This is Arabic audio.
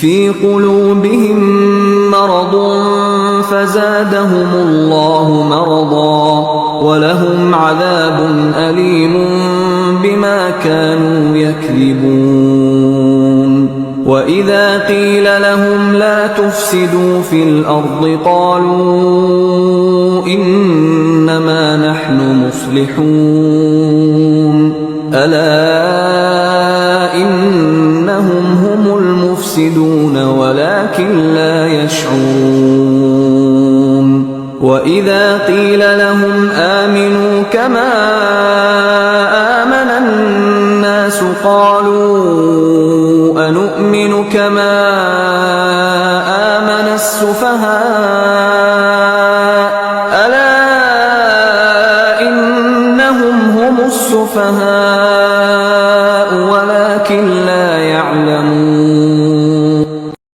في قلوبهم مرض فزادهم الله مرضا ولهم عذاب أليم بما كانوا يكذبون وإذا قيل لهم لا تفسدوا في الأرض قالوا إنما نحن مصلحون ألا إنهم هم المفسدون ولكن لا يشعرون وإذا قيل لهم آمنوا كما آمن الناس قالوا أنؤمن كما آمن السفهاء